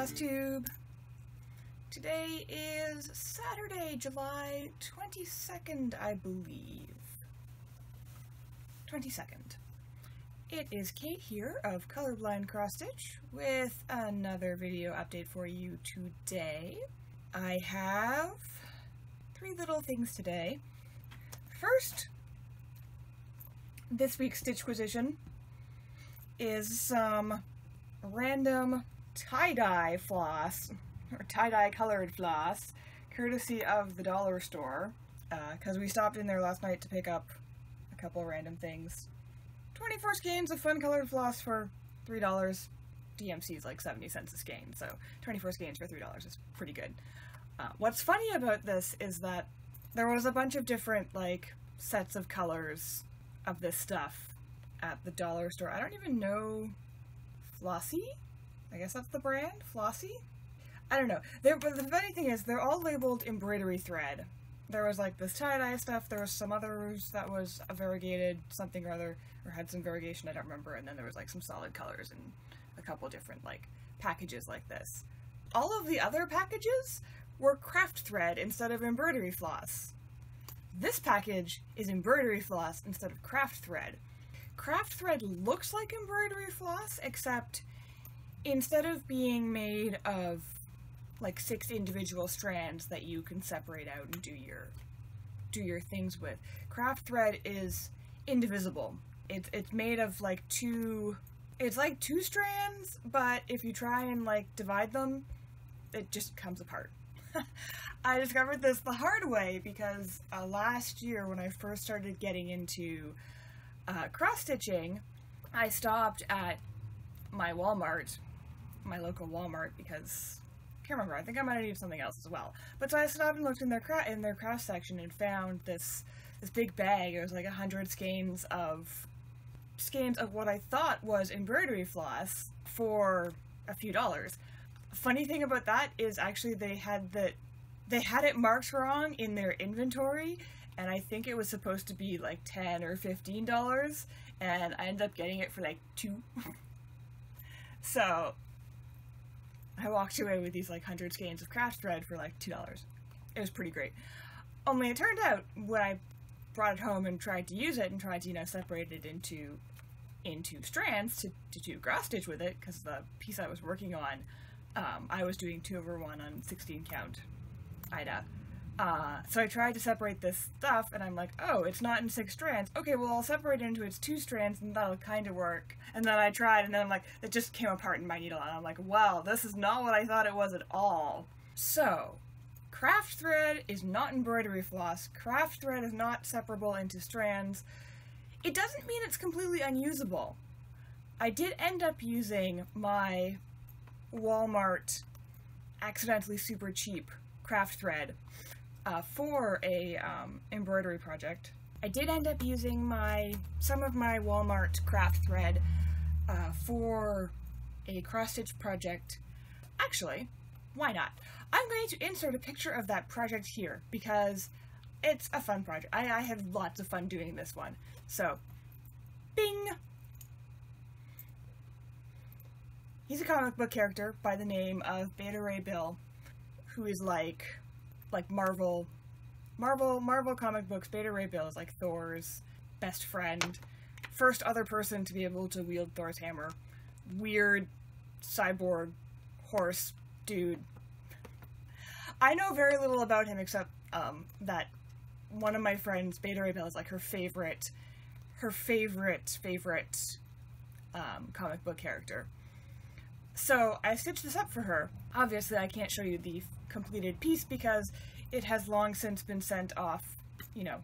Flosstube. Today is Saturday, July 22nd, I believe. 22nd. It is Kate here of Colorblind Cross Stitch with another video update for you today. I have three little things today. First, this week's stitchquisition is some random tie-dye floss, or tie-dye colored floss, courtesy of the dollar store, because we stopped in there last night to pick up a couple of random things. 24 skeins of fun colored floss for $3. DMC is like 70 cents a skein, so 24 skeins for $3 is pretty good. What's funny about this is that there was a bunch of different, like, sets of colors of this stuff at the dollar store. I don't even know. Flossy? I guess that's the brand? Flossy? I don't know. But the funny thing is, they're all labeled embroidery thread. There was like this tie-dye stuff, there was some others that was a variegated something or other, or had some variegation, I don't remember, and then there was like some solid colors and a couple different like packages like this. All of the other packages were craft thread instead of embroidery floss. This package is embroidery floss instead of craft thread. Craft thread looks like embroidery floss, except instead of being made of like 6 individual strands that you can separate out and do your things with, craft thread is indivisible. It's made of like it's like 2 strands, but if you try and like divide them, it just comes apart. I discovered this the hard way because last year when I first started getting into cross-stitching, I stopped at my Walmart, my local Walmart, because I can't remember, I think I might have needed something else as well. But so I stopped and looked in their craft section and found this big bag. It was like 100 skeins of what I thought was embroidery floss for a few dollars. Funny thing about that is actually they had it marked wrong in their inventory, and I think it was supposed to be like $10 or $15, and I ended up getting it for like $2. So I walked away with these like 100 skeins of craft thread for like $2. It was pretty great. Only it turned out when I brought it home and tried to use it and tried to, you know, separate it into strands to do cross stitch with it, because the piece I was working on, I was doing 2/1 on 16 count Ida. So I tried to separate this stuff, and I'm like, oh, it's not in 6 strands. Okay, well, I'll separate it into its 2 strands, and that'll kind of work. And then I tried, and then I'm like, it just came apart in my needle, and I'm like, wow, this is not what I thought it was at all. So, craft thread is not embroidery floss. Craft thread is not separable into strands. It doesn't mean it's completely unusable. I did end up using my Walmart accidentally super cheap craft thread for a embroidery project. I did end up using some of my Walmart craft thread for a cross-stitch project. Actually, why not? I'm going to insert a picture of that project here because it's a fun project. I had lots of fun doing this one. So, bing! He's a comic book character by the name of Beta Ray Bill, who is like Marvel comic books. Beta Ray Bill is like Thor's best friend, first other person to be able to wield Thor's hammer. Weird cyborg horse dude. I know very little about him except that one of my friends, Beta Ray Bill, is like her favorite comic book character. So I stitched this up for her. Obviously I can't show you the completed piece because it has long since been sent off, you know,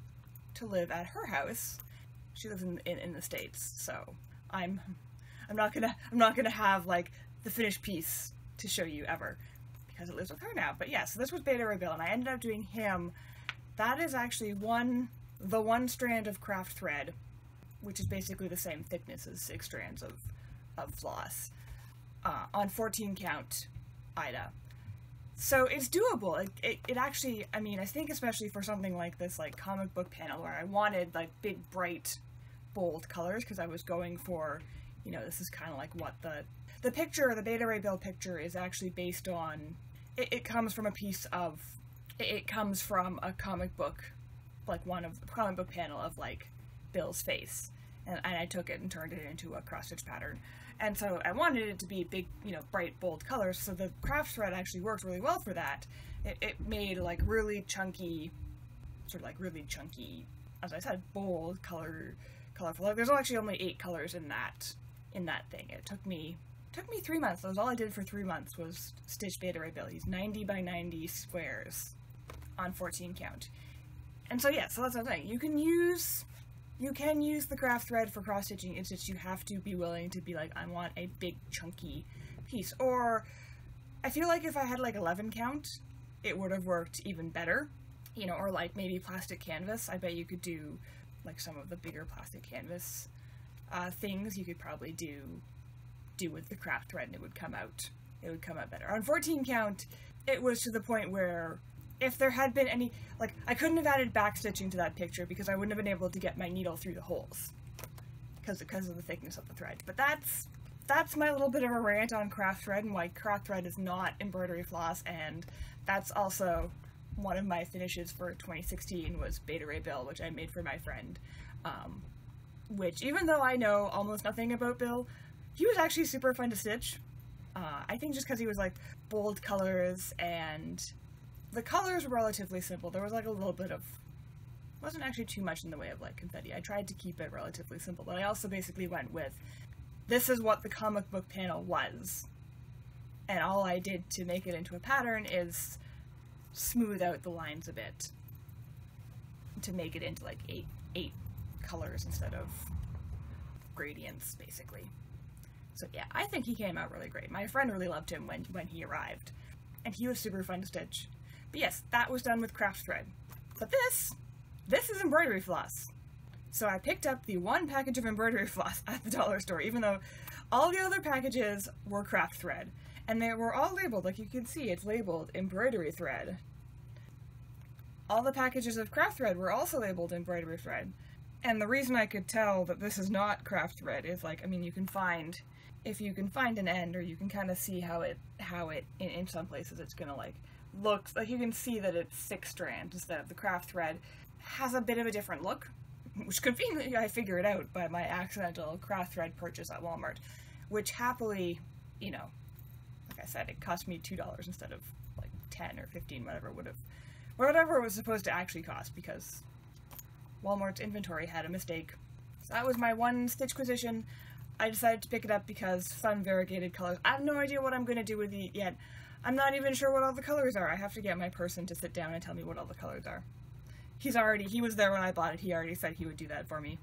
to live at her house. She lives in the States, so I'm not gonna have like the finished piece to show you ever because it lives with her now. But yeah, so this was Beta Ray Bill, and I ended up doing him. That is actually the one strand of craft thread, which is basically the same thickness as 6 strands of floss, on 14 count Ida. So it's doable. It actually, I mean, I think especially for something like this, like comic book panel, where I wanted like big, bright, bold colors, because I was going for, you know, this is kind of like what the picture, the Beta Ray Bill picture is actually based on. It comes from a piece of, it comes from a comic book, like one of the comic book panel of like Bill's face, and I took it and turned it into a cross-stitch pattern. And so I wanted it to be big, you know, bright, bold colors, so the craft thread actually worked really well for that. It made like really chunky, sort of like really chunky, as I said, bold, colorful. Like, there's actually only 8 colors in that thing. It took me 3 months. That was all I did for 3 months, was stitch Beta Ray Bill. He's 90 by 90 squares on 14 count. And so yeah, so that's what I'm saying. You can use the craft thread for cross stitching. It's just you have to be willing to be like, I want a big chunky piece. Or I feel like if I had like 11 count, it would have worked even better. You know, or like maybe plastic canvas. I bet you could do like some of the bigger plastic canvas things you could probably do with the craft thread, and it would come out better. On 14 count, it was to the point where if there had been any, like, I couldn't have added back stitching to that picture because I wouldn't have been able to get my needle through the holes because of the thickness of the thread. But that's my little bit of a rant on craft thread and why craft thread is not embroidery floss, and that's also one of my finishes for 2016 was Beta Ray Bill, which I made for my friend, which, even though I know almost nothing about Bill, he was actually super fun to stitch. I think just because he was like bold colors, and the colors were relatively simple. There was like a little bit of, wasn't actually too much in the way of like confetti. I tried to keep it relatively simple, but I also basically went with, this is what the comic book panel was, and all I did to make it into a pattern is smooth out the lines a bit to make it into like eight colors instead of gradients, basically. So yeah, I think he came out really great. My friend really loved him when he arrived, and he was super fun to stitch. But yes, that was done with craft thread. But this is embroidery floss. So I picked up the one package of embroidery floss at the dollar store, even though all the other packages were craft thread. And they were all labeled, like you can see, it's labeled embroidery thread. All the packages of craft thread were also labeled embroidery thread. And the reason I could tell that this is not craft thread is, like, I mean, you can find, if you can find an end, or you can kind of see how it in some places it's gonna like look, like you can see that it's 6 strands instead of the craft thread. Has a bit of a different look, which conveniently I figured out by my accidental craft thread purchase at Walmart, which happily, you know, like I said, it cost me $2 instead of like 10 or 15, whatever it was supposed to actually cost, because Walmart's inventory had a mistake. So that was my one stitchquisition. I decided to pick it up because fun variegated colors. I have no idea what I'm going to do with it yet. I'm not even sure what all the colors are. I have to get my person to sit down and tell me what all the colors are. He was there when I bought it. He already said he would do that for me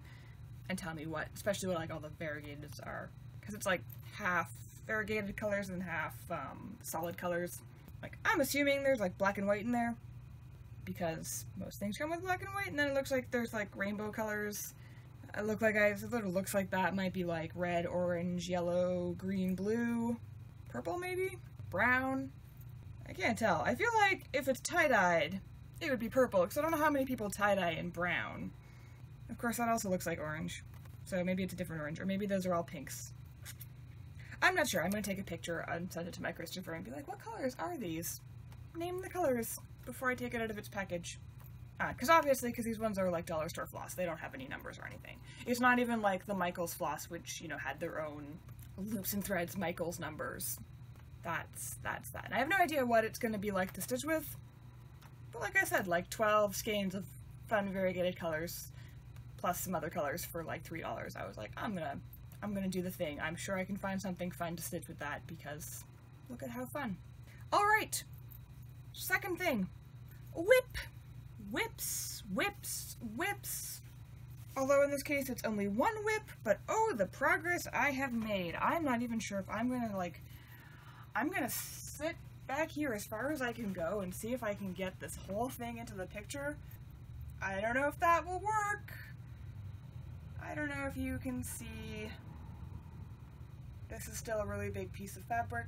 and tell me what, especially what like all the variegateds are. Because it's like half variegated colors and half solid colors. Like, I'm assuming there's like black and white in there, because most things come with black and white, and then it looks like there's like rainbow colors. It looks like that might be like red, orange, yellow, green, blue, purple maybe? Brown? I can't tell. I feel like if it's tie-dyed, it would be purple, because I don't know how many people tie-dye in brown. Of course, that also looks like orange, so maybe it's a different orange, or maybe those are all pinks. I'm not sure. I'm going to take a picture and send it to my Christopher and be like, what colors are these? Name the colors before I take it out of its package. Because these ones are like dollar store floss. They don't have any numbers or anything. It's not even like the Michaels floss, which, you know, had their own loops and threads Michaels numbers. That's that. And I have no idea what it's going to be like to stitch with. But like I said, like 12 skeins of fun variegated colors, plus some other colors for like $3. I was like, I'm gonna do the thing. I'm sure I can find something fun to stitch with that, because look at how fun. Alright, second thing. WIP. Whips. Although in this case it's only one whip, but oh, the progress I have made. I'm not even sure if I'm gonna sit back here as far as I can go and see if I can get this whole thing into the picture. I don't know if that will work. I don't know if you can see. This is still a really big piece of fabric.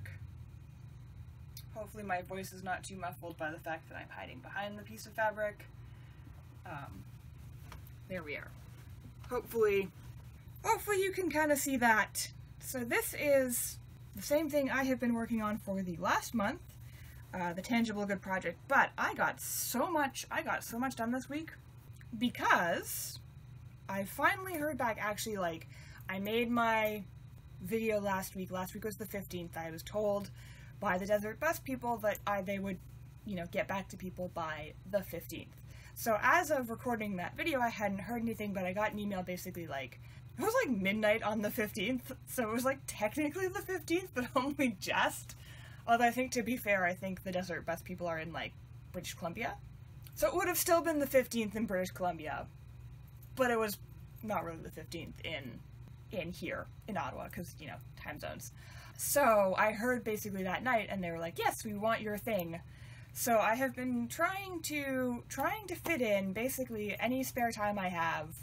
Hopefully my voice is not too muffled by the fact that I'm hiding behind the piece of fabric. There we are. Hopefully you can kind of see that So this is the same thing I have been working on for the last month, the Tangible Good project, but I got so much done this week because I finally heard back. Actually, like, I made my video last week. Last week was the 15th. I was told by the Desert Bus people that they would, get back to people by the 15th. So as of recording that video, I hadn't heard anything, but I got an email basically like, it was like midnight on the 15th, so it was like technically the 15th, but only just. Although I think, to be fair, I think the Desert Bus people are in, like, British Columbia. So it would have still been the 15th in British Columbia, but it was not really the 15th in here, in Ottawa, because, time zones. So I heard basically that night, and they were like, yes, we want your thing. So I have been trying to fit in basically any spare time I have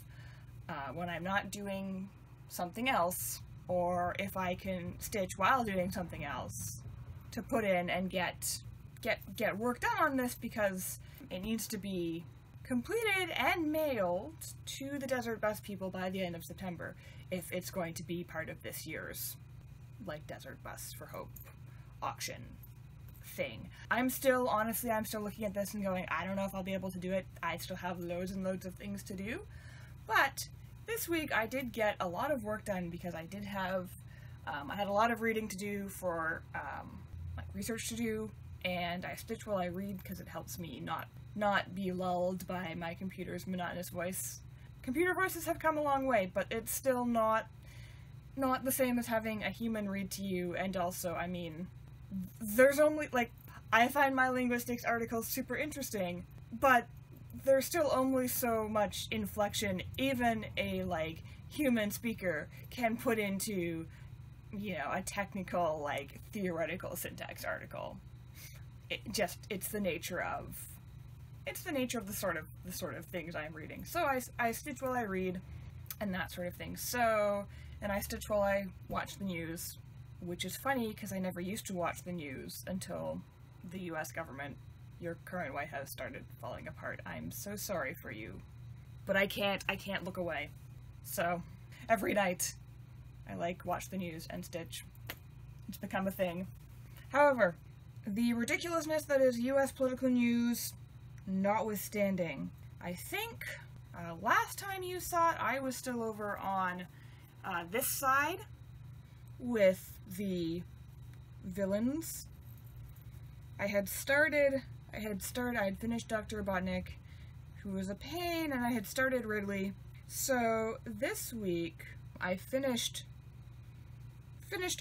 when I'm not doing something else, or if I can stitch while doing something else, to put in and get work done on this, because it needs to be completed and mailed to the Desert Bus people by the end of September if it's going to be part of this year's, like, Desert Bus for Hope auction thing. I'm still looking at this and going, I don't know if I'll be able to do it. I still have loads and loads of things to do. But this week I did get a lot of work done because I did have, I had a lot of reading to do for, like, research to do, and I stitch while I read because it helps me not be lulled by my computer's monotonous voice. Computer voices have come a long way, but it's still not the same as having a human read to you, and also, I mean, there's only, like, I find my linguistics articles super interesting, but there's still only so much inflection even a, like, human speaker can put into, a technical, like, theoretical syntax article. It's the nature of the sort of things I'm reading. So I stitch while I read, and that sort of thing. So, and I stitch while I watch the news, which is funny because I never used to watch the news until the US government, your current White House, started falling apart. I'm so sorry for you. But I can't look away. So, every night, I watch the news and stitch. It's become a thing. However, the ridiculousness that is US political news notwithstanding, I think last time you saw it, I was still over on this side with the villains. I had finished Dr. Robotnik, who was a pain, and I had started Ridley. So this week I finished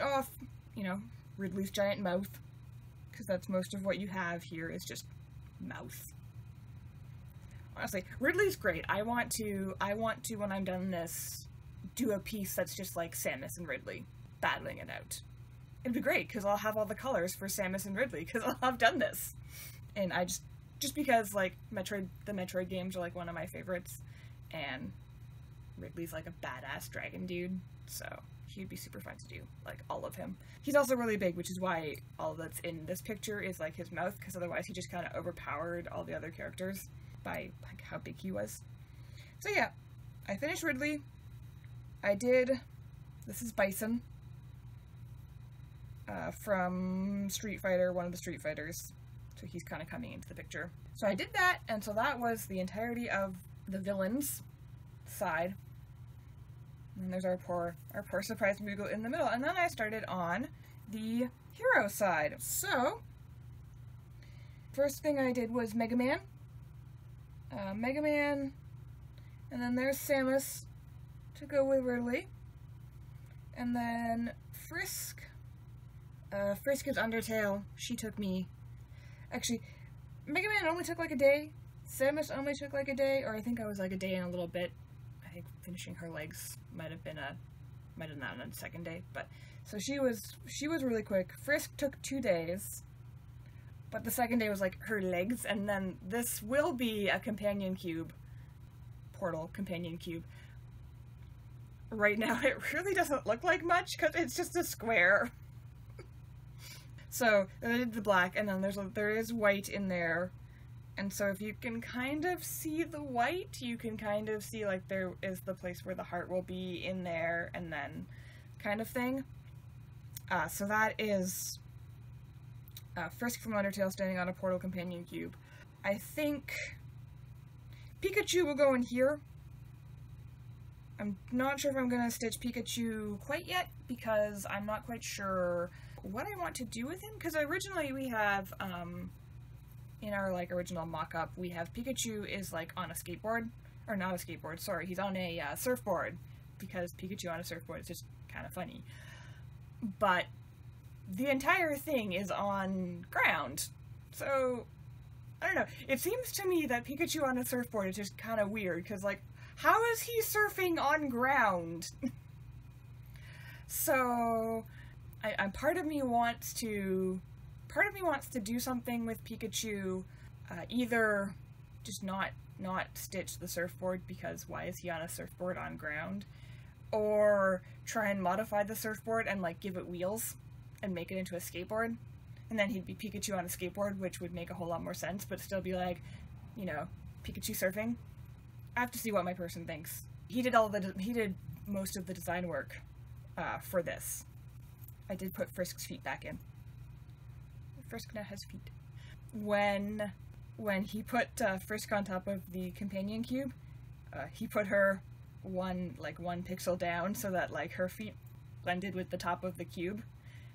off, Ridley's giant mouth, because that's most of what you have here is just mouth. Honestly, Ridley's great. I want to, when I'm done this, do a piece that's just like Samus and Ridley battling it out. It'd be great, because I'll have all the colors for Samus and Ridley, because I'll have done this. And I just because, like, the Metroid games are, like, one of my favorites, and Ridley's, like, a badass dragon dude, so he'd be super fun to do, like, all of him. He's also really big, which is why all that's in this picture is, like, his mouth, because otherwise he just kind of overpowered all the other characters by, like, how big he was. So yeah, I finished Ridley. This is Bison. From Street Fighter, one of the Street Fighters. So he's kind of coming into the picture. So I did that, and so that was the entirety of the villains side. And there's our poor surprise Moogle in the middle. And then I started on the hero side. So, first thing I did was Mega Man. And then there's Samus to go with Ridley. And then Frisk. Frisk is Undertale. She took me. Actually, Mega Man only took like a day. Samus only took like a day, or I think I was like a day and a little bit. I think finishing her legs might have not on the second day, but so she was really quick. Frisk took 2 days, but the second day was like her legs, and then this will be a companion cube, portal companion cube. Right now, it really doesn't look like much because it's just a square. So, I did the black, and then there is white in there, and so if you can kind of see the white, you can kind of see, like, there is the place where the heart will be in there, and then kind of thing. So that is Frisk from Undertale standing on a portal companion cube. I think Pikachu will go in here. I'm not sure if I'm going to stitch Pikachu quite yet, because I'm not quite sure what I want to do with him, because originally we have, in our, like, original mock-up, we have Pikachu is, like, on a skateboard, or not a skateboard, sorry, he's on a surfboard, because Pikachu on a surfboard is just kind of funny. But the entire thing is on ground, so, I don't know, it seems to me that Pikachu on a surfboard is just kind of weird, because, like, how is he surfing on ground? So, part of me wants to do something with Pikachu, either just not stitch the surfboard, because why is he on a surfboard on ground, or try and modify the surfboard and, like, give it wheels and make it into a skateboard, and then he'd be Pikachu on a skateboard, which would make a whole lot more sense, but still be like, you know, Pikachu surfing. I have to see what my person thinks. He did most of the design work for this. I did put Frisk's feet back in. Frisk now has feet. When he put Frisk on top of the companion cube, he put her one pixel down so that, like, her feet blended with the top of the cube.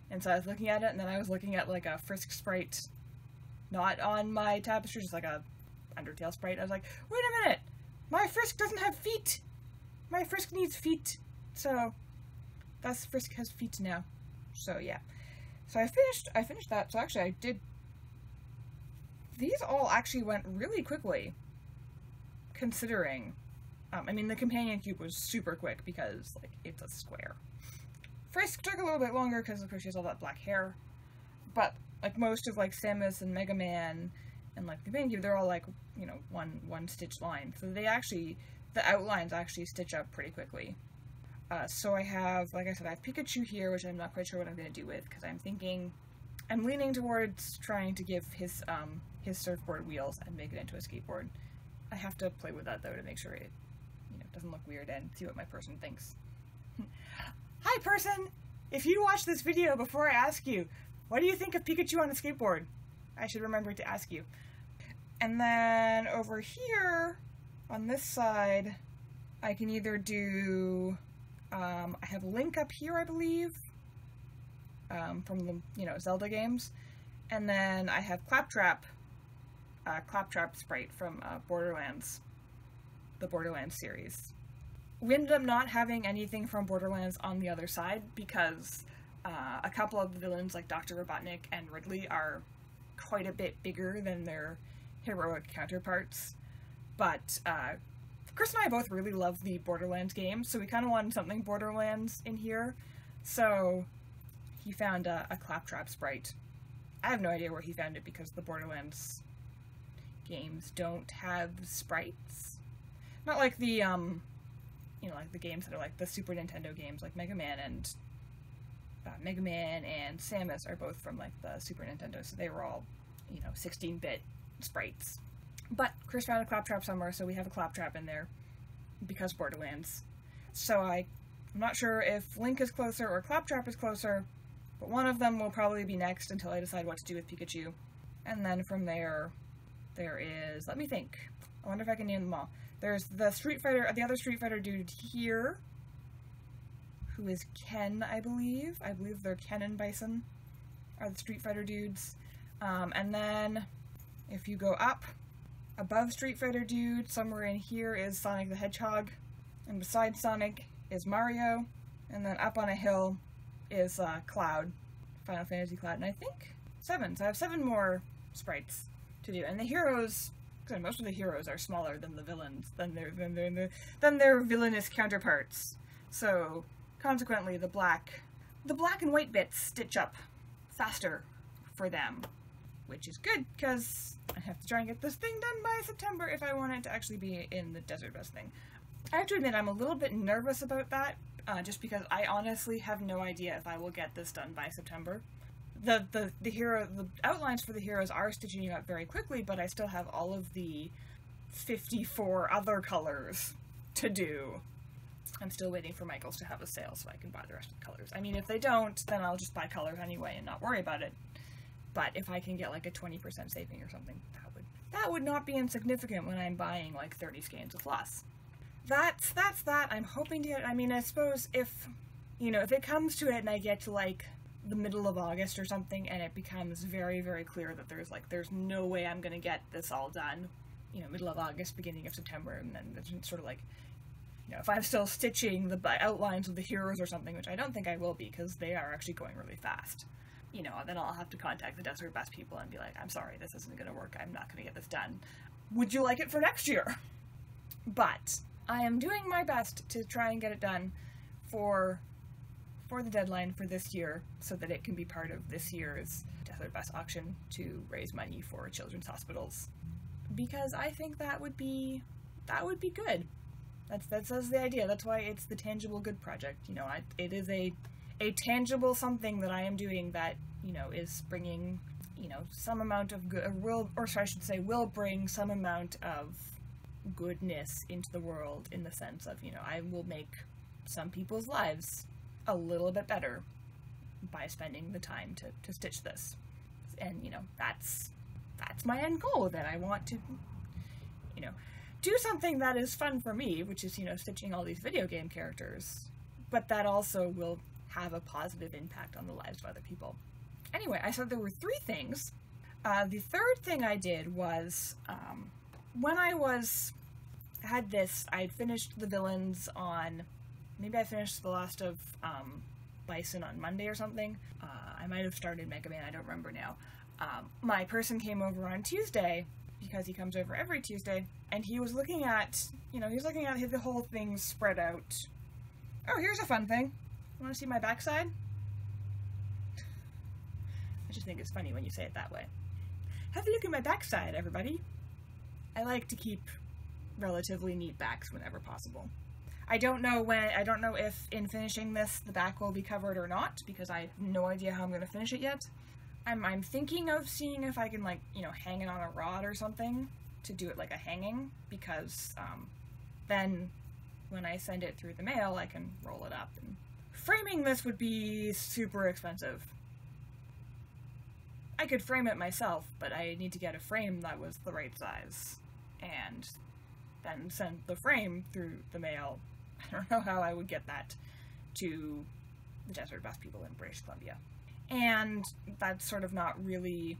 And so I was looking at it, and then I was looking at, like, a Frisk sprite not on my tapestry, just like a Undertale sprite. I was like, wait a minute! My Frisk doesn't have feet! My Frisk needs feet! So, that's Frisk has feet now. So, yeah. So I finished that. So actually I did... These all actually went really quickly, considering... I mean, the companion cube was super quick because, like, it's a square. Frisk took a little bit longer because, of course, she has all that black hair. But, like, most of, like, Samus and Mega Man and, like, the companion cube, they're all, like, you know, one stitch line. So they actually, the outlines actually stitch up pretty quickly. So I have, like I said, I have Pikachu here, which I'm not quite sure what I'm going to do with, because I'm leaning towards trying to give his surfboard wheels and make it into a skateboard. I have to play with that, though, to make sure it, you know, doesn't look weird, and see what my person thinks. Hi, person! If you watch this video before I ask you, what do you think of Pikachu on a skateboard? I should remember to ask you. And then over here, on this side, I can either do, I have Link up here, I believe, from the, you know, Zelda games. And then I have Claptrap sprite from Borderlands, the Borderlands series. We ended up not having anything from Borderlands on the other side because a couple of the villains, like Dr. Robotnik and Ridley, are quite a bit bigger than their heroic counterparts. But Chris and I both really love the Borderlands games, so we kind of wanted something Borderlands in here. So he found a Claptrap sprite. I have no idea where he found it because the Borderlands games don't have sprites. Not like the, you know, like the games that are like the Super Nintendo games, like Mega Man and Samus are both from, like, the Super Nintendo, so they were all, you know, 16-bit sprites. But Chris found a Claptrap somewhere, so we have a Claptrap in there, because Borderlands. So I'm not sure if Link is closer or Claptrap is closer, but one of them will probably be next until I decide what to do with Pikachu. And then from there is, let me think, I wonder if I can name them all. There's the other Street Fighter dude here, who is Ken, I believe. I believe they're Ken and Bison are the Street Fighter dudes. And then if you go up above Street Fighter dude, somewhere in here is Sonic the Hedgehog, and beside Sonic is Mario, and then up on a hill is Cloud, Final Fantasy Cloud, and I think 7. So I have 7 more sprites to do, and the heroes, because most of the heroes are smaller than the villains, than their villainous counterparts. So consequently, the black and white bits stitch up faster for them, which is good, because I have to try and get this thing done by September if I want it to actually be in the Desert Bus thing. I have to admit, I'm a little bit nervous about that, just because I honestly have no idea if I will get this done by September. The outlines for the heroes are stitching up very quickly, but I still have all of the 54 other colors to do. I'm still waiting for Michael's to have a sale so I can buy the rest of the colors. I mean, if they don't, then I'll just buy colors anyway and not worry about it. But if I can get like a 20% saving or something, that would not be insignificant when I'm buying like 30 skeins of floss. That's that. I'm hoping to get, I mean, I suppose if, you know, if it comes to it and I get to like the middle of August or something and it becomes very, very clear that there's no way I'm gonna get this all done, you know, middle of August, beginning of September, and then it's sort of like, you know, if I'm still stitching the outlines of the heroes or something, which I don't think I will be because they are actually going really fast, you know, then I'll have to contact the Desert Best people and be like, I'm sorry, this isn't going to work, I'm not going to get this done. Would you like it for next year? But I am doing my best to try and get it done for the deadline for this year so that it can be part of this year's Desert Best auction to raise money for children's hospitals. Because I think that would be good. That's the idea. That's why it's the Tangible Good project. You know, it is a tangible something that I am doing that, you know, is bringing, you know, some amount of good, will bring some amount of goodness into the world, in the sense of, you know, I will make some people's lives a little bit better by spending the time to stitch this. And, you know, that's my end goal with it. I want to, you know, do something that is fun for me, which is, you know, stitching all these video game characters, but that also will have a positive impact on the lives of other people. Anyway, I said there were 3 things. The third thing I did was, when I finished the villains on, maybe I finished the last of Bison on Monday or something. I might have started Mega Man, I don't remember now. My person came over on Tuesday, because he comes over every Tuesday, and he was looking at, you know, the whole thing spread out. Oh, here's a fun thing. Want to see my backside? I just think it's funny when you say it that way. Have a look at my backside, everybody. I like to keep relatively neat backs whenever possible. I don't know if in finishing this the back will be covered or not, because I have no idea how I'm going to finish it yet. I'm thinking of seeing if I can, like, you know, hang it on a rod or something to do it like a hanging, because then when I send it through the mail I can roll it up. And framing this would be super expensive. I could frame it myself, but I need to get a frame that was the right size and then send the frame through the mail. I don't know how I would get that to the Desert Best people in British Columbia. And that's sort of not really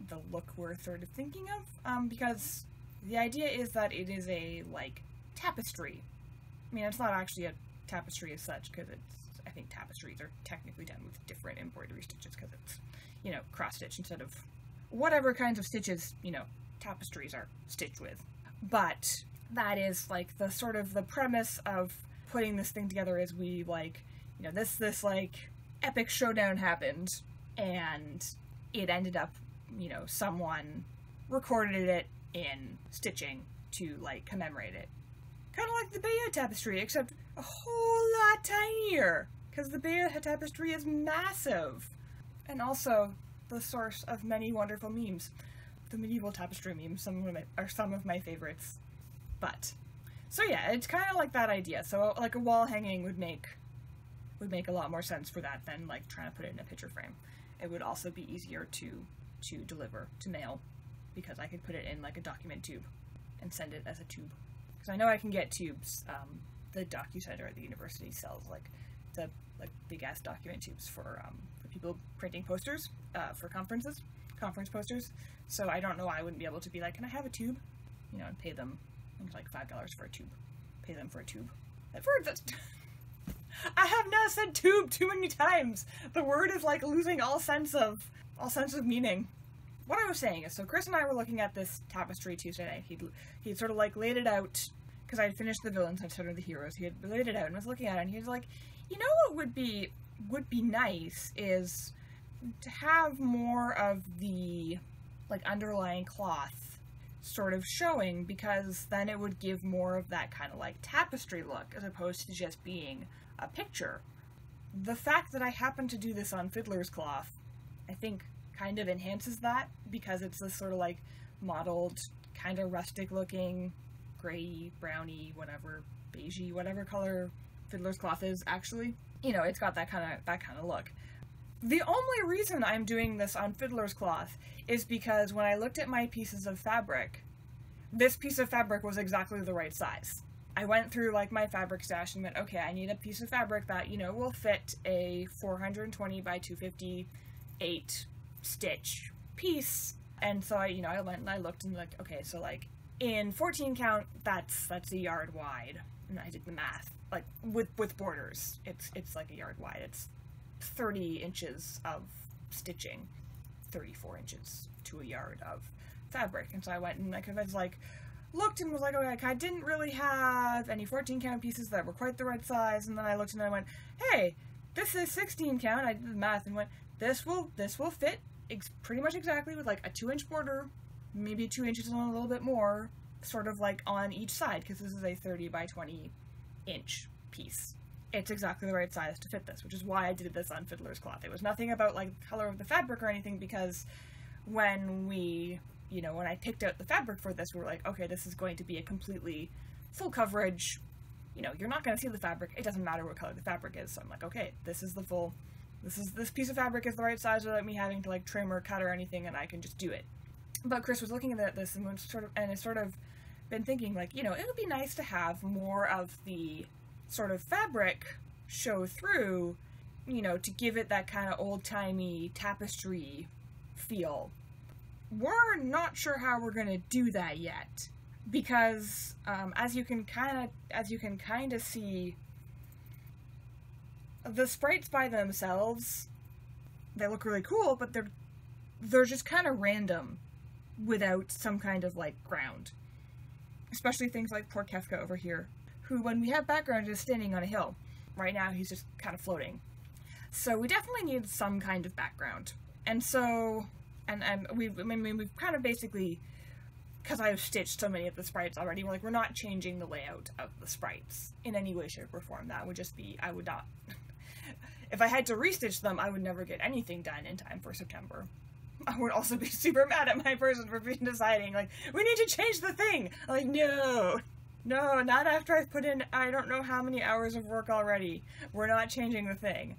the look we're sort of thinking of, because the idea is that it is a, like, tapestry. I mean, it's not actually a tapestry as such, because I think tapestries are technically done with different embroidery stitches, because it's, you know, cross-stitch instead of whatever kinds of stitches, you know, tapestries are stitched with. But that is, like, the sort of the premise of putting this thing together is we, like, you know, this like, epic showdown happened, and it ended up, you know, someone recorded it in stitching to, like, commemorate it. Kind of like the Bayeux tapestry, except a whole lot tinier, because the Bayeux tapestry is massive. And also the source of many wonderful memes. The medieval tapestry memes are some of my favorites. But, so yeah, it's kind of like that idea. So, like, a wall hanging would make a lot more sense for that than, like, trying to put it in a picture frame. It would also be easier to deliver to mail, because I could put it in, like, a document tube and send it as a tube. Because I know I can get tubes. The DocuCenter at the university sells, like, the, like, big-ass document tubes for people printing posters, for conference posters. So I don't know why I wouldn't be able to be like, can I have a tube? You know, and pay them, like, $5 for a tube. Pay them for a tube. I have now said tube too many times. The word is, like, losing all sense of meaning. What I was saying is, so Chris and I were looking at this tapestry Tuesday night. He'd sort of, like, laid it out, because I had finished the villains and started the heroes. He had laid it out and was looking at it, and he was like, you know what would be nice is to have more of the, like, underlying cloth sort of showing, because then it would give more of that kind of, like, tapestry look, as opposed to just being a picture. The fact that I happen to do this on fiddler's cloth, I think, kind of enhances that, because it's this sort of, like, mottled, kind of rustic looking, gray, browny, whatever, beigey, whatever color fiddler's cloth is actually. You know, it's got that kind of look. The only reason I'm doing this on fiddler's cloth is because when I looked at my pieces of fabric, this piece of fabric was exactly the right size. I went through like my fabric stash and went, okay, I need a piece of fabric that, you know, will fit a 420 by 258 stitch piece. And so I went and I looked and like, okay, so like in 14 count, that's a yard wide. And I did the math, like with borders, it's like a yard wide. It's 30 inches of stitching, 34 inches to a yard of fabric. And so I went and I was like, looked and was like, okay, I didn't really have any 14 count pieces that were quite the right size. And then I looked and I went, hey, this is 16 count. I did the math and went, this will fit pretty much exactly with like a 2-inch border, maybe 2 inches and a little bit more, sort of like on each side, because this is a 30 by 20 inch piece. It's exactly the right size to fit this, which is why I did this on fiddler's cloth. It was nothing about like the color of the fabric or anything, because when I picked out the fabric for this, we were like, okay, this is going to be a completely full coverage, you're not going to see the fabric, it doesn't matter what color the fabric is. So I'm like, okay, this piece of fabric is the right size without me having to like trim or cut or anything, and I can just do it. But Chris was looking at this and has sort of been thinking like, it would be nice to have more of the sort of fabric show through, to give it that kind of old-timey tapestry feel. We're not sure how we're gonna do that yet, because as you can kind of see, the sprites by themselves, they look really cool, but they're just kind of random without some kind of like ground. Especially things like poor Kefka over here, who when we have background is standing on a hill. Right now he's just kind of floating. So we definitely need some kind of background. And so, we've kind of basically, because I've stitched so many of the sprites already, we're not changing the layout of the sprites in any way, shape, or form. That would just be, I would not, if I had to restitch them, I would never get anything done in time for September. I would also be super mad at my person for deciding, like, we need to change the thing! I'm like, no, not after I've put in I don't know how many hours of work already. We're not changing the thing.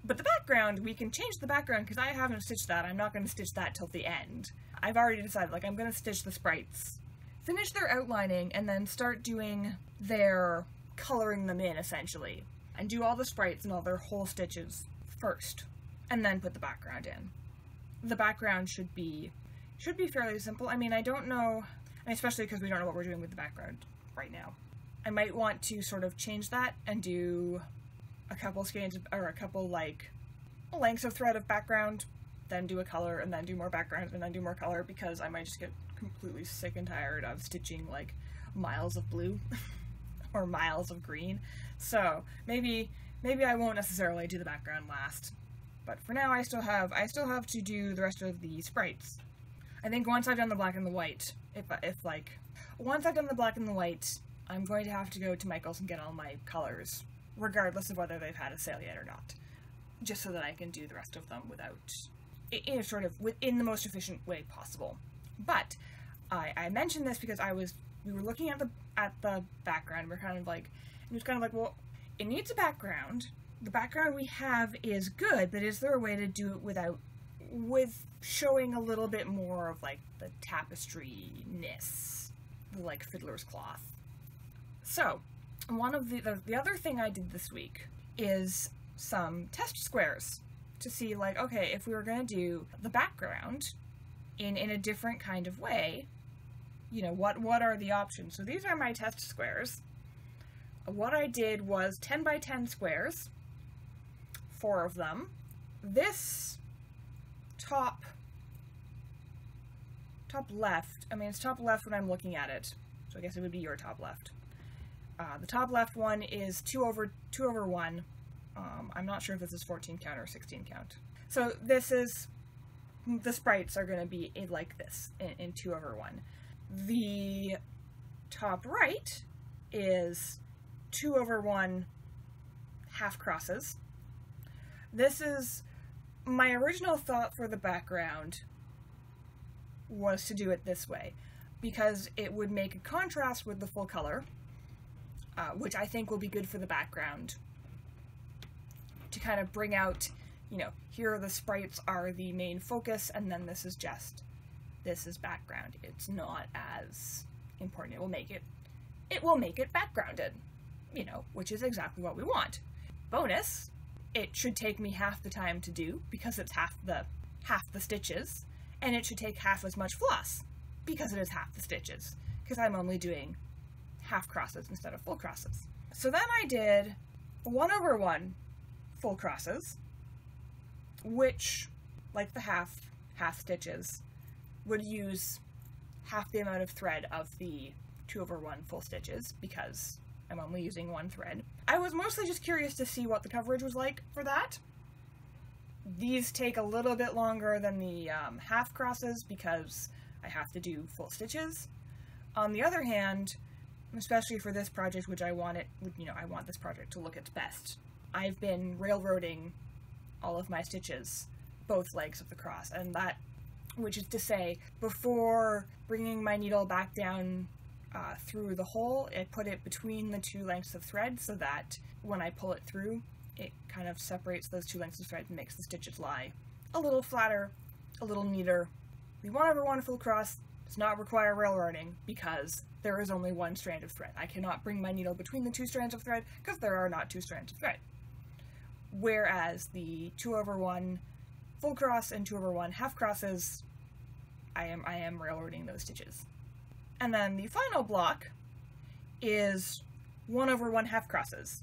But the background, we can change the background, because I haven't stitched that. I'm not going to stitch that till the end. I've already decided, like, I'm going to stitch the sprites, finish their outlining, and then start doing their coloring them in, essentially. And do all the sprites and all their whole stitches first, and then put the background in. The background should be fairly simple. I mean, I don't know, especially because we don't know what we're doing with the background right now. I might want to sort of change that and do a couple skeins or a couple like lengths of thread of background, then do a color, and then do more background, and then do more color, because I might just get completely sick and tired of stitching like miles of blue or miles of green. So maybe I won't necessarily do the background last. But for now, I still have to do the rest of the sprites. I think once I've done the black and the white, once I've done the black and the white, I'm going to have to go to Michael's and get all my colors, regardless of whether they've had a sale yet or not, just so that I can do the rest of them within the most efficient way possible. But I mentioned this because we were looking at the background. We're kind of like, well, it needs a background. The background we have is good, but is there a way to do it with showing a little bit more of like the tapestry-ness, like fiddler's cloth? So, one of the other thing I did this week is some test squares to see, like, okay, if we were going to do the background in a different kind of way, what are the options? So these are my test squares. What I did was 10 by 10 squares, 4 of them. This top left, it's top left when I'm looking at it, so I guess it would be your top left. The top left one is 2 over 1. I'm not sure if this is 14 count or 16 count. So the sprites are going to be like this, in 2 over 1. The top right is 2 over 1 half crosses. This is, my original thought for the background was to do it this way, because it would make a contrast with the full color. which I think will be good for the background to kind of bring out, you know, here the sprites are the main focus, and then this is background. It's not as important. It will make it backgrounded, you know, which is exactly what we want. Bonus, it should take me half the time to do because it's half the stitches, and it should take half as much floss because it is half the stitches, because I'm only doing half crosses instead of full crosses. So then I did 1/1 full crosses, which, like the half stitches, would use half the amount of thread of the 2/1 full stitches because I'm only using one thread. I was mostly just curious to see what the coverage was like for that. These take a little bit longer than the half crosses because I have to do full stitches. On the other hand, especially for this project, which I want this project to look its best, I've been railroading all of my stitches, both legs of the cross, and that, which is to say, before bringing my needle back down through the hole, I put it between the two lengths of thread so that when I pull it through, it kind of separates those two lengths of thread and makes the stitches lie a little flatter, a little neater. The 1/1 full cross does not require railroading because there is only one strand of thread. I cannot bring my needle between the two strands of thread because there are not two strands of thread. Whereas the 2/1 full cross and 2/1 half crosses, I am railroading those stitches. And then the final block is 1/1 half crosses,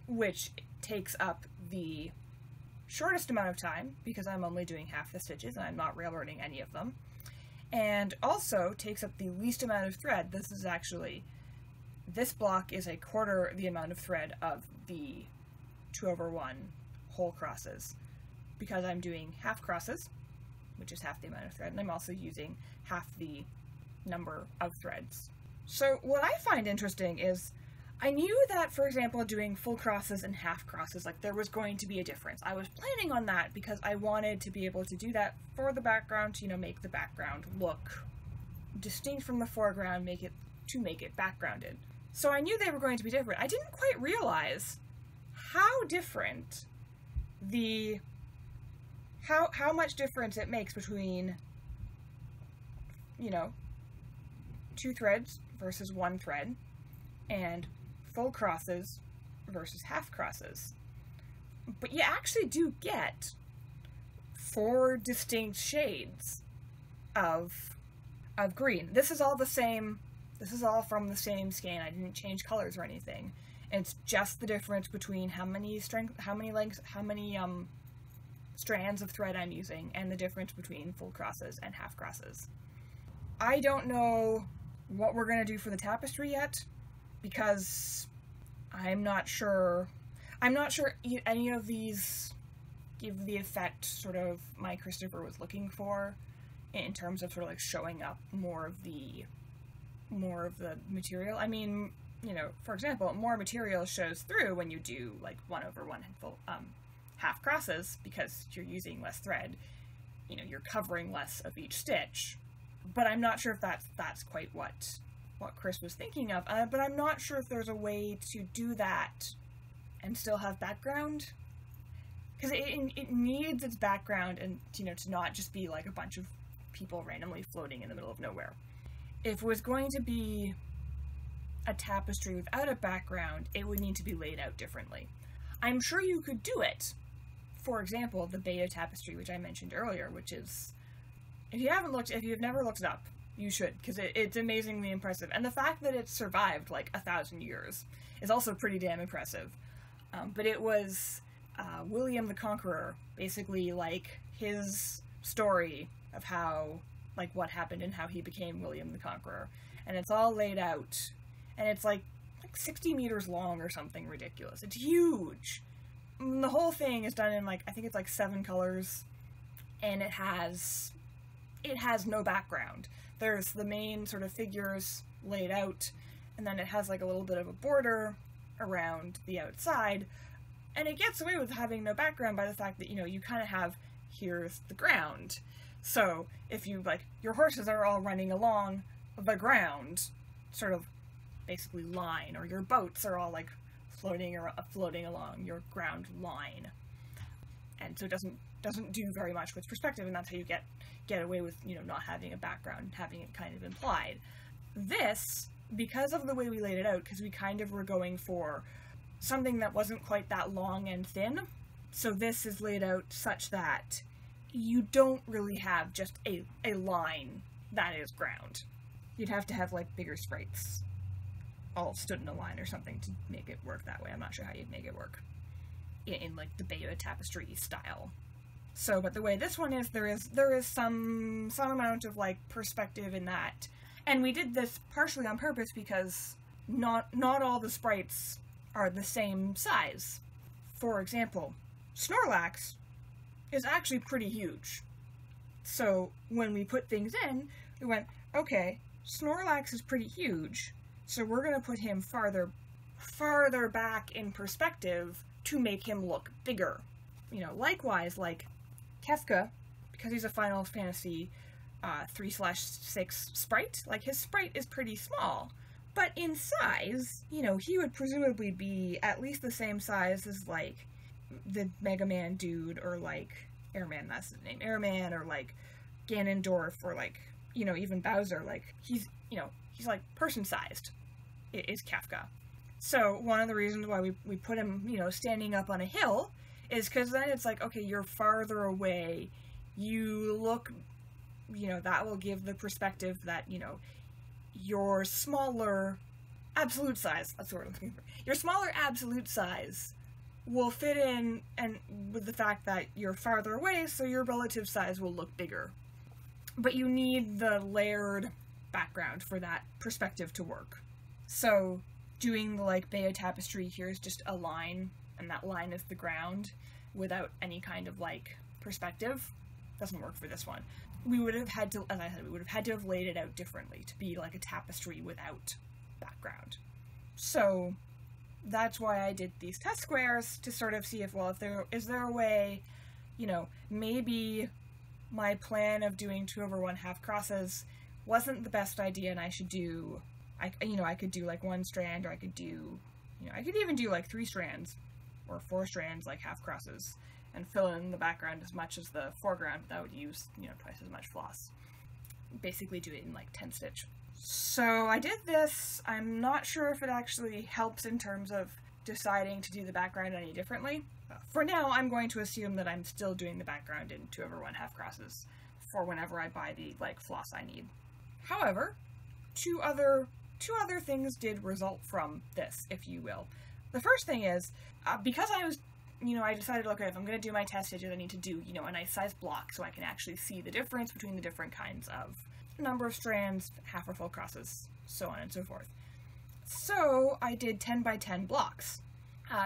which takes up the shortest amount of time because I'm only doing half the stitches and I'm not railroading any of them, and also takes up the least amount of thread. This block is a quarter the amount of thread of the 2/1 whole crosses because I'm doing half crosses, which is half the amount of thread, and I'm also using half the number of threads. So what I find interesting is I knew that, for example, doing full crosses and half crosses, like, there was going to be a difference. I was planning on that because I wanted to be able to do that for the background to, you know, make the background look distinct from the foreground, make it backgrounded. So I knew they were going to be different. I didn't quite realize how different how much difference it makes between, you know, two threads versus one thread, and full crosses versus half crosses. But you actually do get 4 distinct shades of green. This is all the same. This is all from the same skein. I didn't change colors or anything. And it's just the difference between how many strands of thread I'm using, and the difference between full crosses and half crosses. I don't know what we're going to do for the tapestry yet, because I'm not sure any of these give the effect sort of my Christopher was looking for, in terms of sort of like showing up more of the material. I mean, you know, for example, more material shows through when you do like 1/1 full half crosses because you're using less thread. You know, you're covering less of each stitch. But I'm not sure if that's quite what Chris was thinking of. But I'm not sure if there's a way to do that and still have background, because it needs its background, and, you know, to not just be like a bunch of people randomly floating in the middle of nowhere. If it was going to be a tapestry without a background, it would need to be laid out differently. I'm sure you could do it. For example, the beta tapestry, which I mentioned earlier, which is, if you've never looked it up, you should, because it's amazingly impressive. And the fact that it's survived like 1,000 years is also pretty damn impressive. But it was William the Conqueror, basically, like, his story of how, like, what happened and how he became William the Conqueror. And it's all laid out, and it's like 60 meters long or something ridiculous. It's huge. And the whole thing is done in, like, I think it's like 7 colors, and it has no background. There's the main sort of figures laid out, and then it has like a little bit of a border around the outside, and it gets away with having no background by the fact that, you know, you kind of have, here's the ground. So if you, like, your horses are all running along the ground, sort of basically line, or your boats are all like floating along your ground line. And so it doesn't do very much with perspective, and that's how you get away with, you know, not having a background, having it kind of implied. This, because of the way we laid it out, because we kind of were going for something that wasn't quite that long and thin, so this is laid out such that you don't really have just a line that is ground. You'd have to have like bigger sprites all stood in a line or something to make it work that way. I'm not sure how you'd make it work in like the beta tapestry style. So, but the way this one is, there is some amount of like perspective in that. And we did this partially on purpose because not all the sprites are the same size. For example, Snorlax is actually pretty huge. So when we put things in, we went, okay, Snorlax is pretty huge, so we're going to put him farther back in perspective to make him look bigger. You know, likewise, like Kefka, because he's a Final Fantasy 3/6 sprite, like his sprite is pretty small. But in size, you know, he would presumably be at least the same size as, like, the Mega Man dude, or, like, Airman, that's his name, Airman, or, like, Ganondorf, or, like, you know, even Bowser, like, he's, you know, he's, like, person-sized, is Kefka. So, one of the reasons why we put him, you know, standing up on a hill is because then it's like, okay, you're farther away, you look, you know, that will give the perspective that, you know, your smaller absolute size, that's the word I'm looking for, your smaller absolute size will fit in, and with the fact that you're farther away, so your relative size will look bigger. But you need the layered background for that perspective to work. So doing the like beta tapestry here is just a line, and that line is the ground without any kind of like perspective. Doesn't work for this one. We would have had to, as I said, we would have had to have laid it out differently to be like a tapestry without background. So that's why I did these test squares, to sort of see if, well, is there a way, you know, maybe my plan of doing 2/1/2 crosses wasn't the best idea, and I should do, I could do like 1 strand, or I could do, you know, I could even do like 3 strands or 4 strands, like half crosses, and fill in the background as much as the foreground without use, you know, twice as much floss. Basically do it in like 10 stitch. So I did this. I'm not sure if it actually helps in terms of deciding to do the background any differently. For now, I'm going to assume that I'm still doing the background in 2/1/2 crosses for whenever I buy the like floss I need. However, two other things did result from this, if you will. The first thing is, because I was, you know, I decided, okay, if I'm going to do my test stitches, I need to do, you know, a nice size block so I can actually see the difference between the different kinds of number of strands, half or full crosses, so on and so forth. So I did 10 by 10 blocks.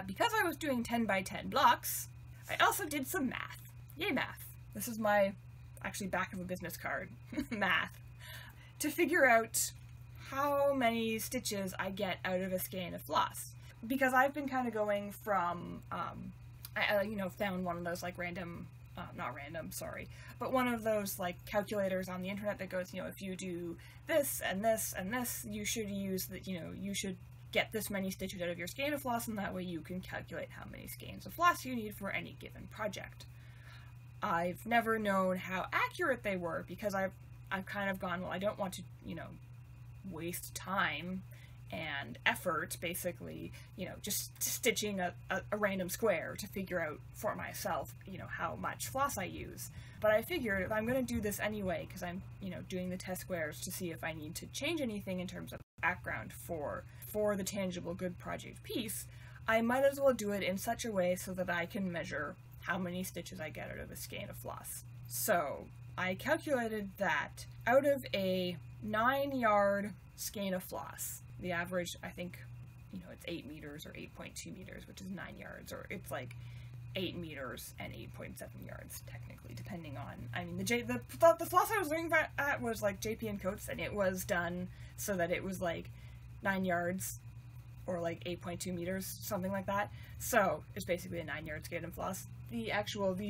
Because I was doing 10 by 10 blocks, I also did some math. Yay, math. This is my, actually, back of a business card, math, to figure out how many stitches I get out of a skein of floss. Because I've been kind of going from, I you know, found one of those like random, not random, sorry, but one of those like calculators on the internet that goes, you know, if you do this and this and this, you should use that, you know, you should get this many stitches out of your skein of floss, and that way you can calculate how many skeins of floss you need for any given project. I've never known how accurate they were, because I've kind of gone, well, I don't want to, you know, waste time and effort, basically, you know, just stitching a random square to figure out for myself, you know, how much floss I use. But I figured if I'm going to do this anyway, because I'm, you know, doing the test squares to see if I need to change anything in terms of background for the tangible good project piece, I might as well do it in such a way so that I can measure how many stitches I get out of a skein of floss. So I calculated that out of a 9-yard skein of floss, the average, I think, you know, it's 8 meters or 8.2 meters, which is 9 yards, or it's like 8 meters and 8.7 yards, technically, depending on, I mean, the floss I was looking at was like JP & Coates, and it was done so that it was like 9 yards or like 8.2 meters, something like that. So it's basically a 9-yard skein of floss. The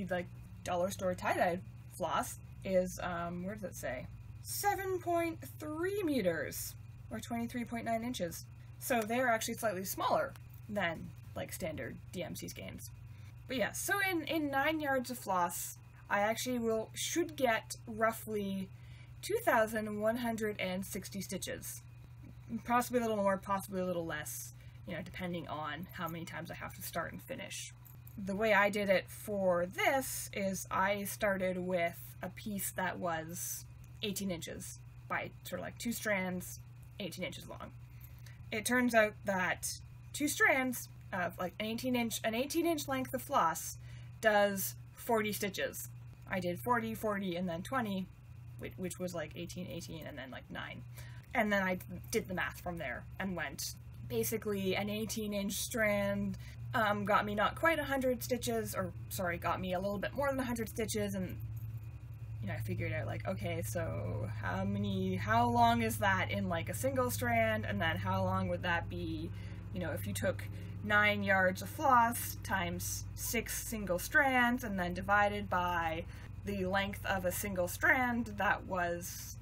like dollar store tie-dye floss is, where does it say? 7.3 meters, or 23.9 inches. So they're actually slightly smaller than like standard DMC skeins. But yeah, so in 9 yards of floss, I actually should get roughly 2,160 stitches. Possibly a little more, possibly a little less, you know, depending on how many times I have to start and finish. The way I did it for this is I started with a piece that was 18 inches by sort of like 2 strands, 18 inches long. It turns out that 2 strands of like an 18-inch length of floss does 40 stitches. I did 40, 40, and then 20, which was like 18, 18, and then like 9. And then I did the math from there and went, basically an 18-inch strand got me not quite 100 stitches, or sorry, got me a little bit more than 100 stitches, and you know, I figured out like, okay, so how long is that in like a single strand, and then how long would that be, you know, if you took 9 yards of floss times 6 single strands and then divided by the length of a single strand, that was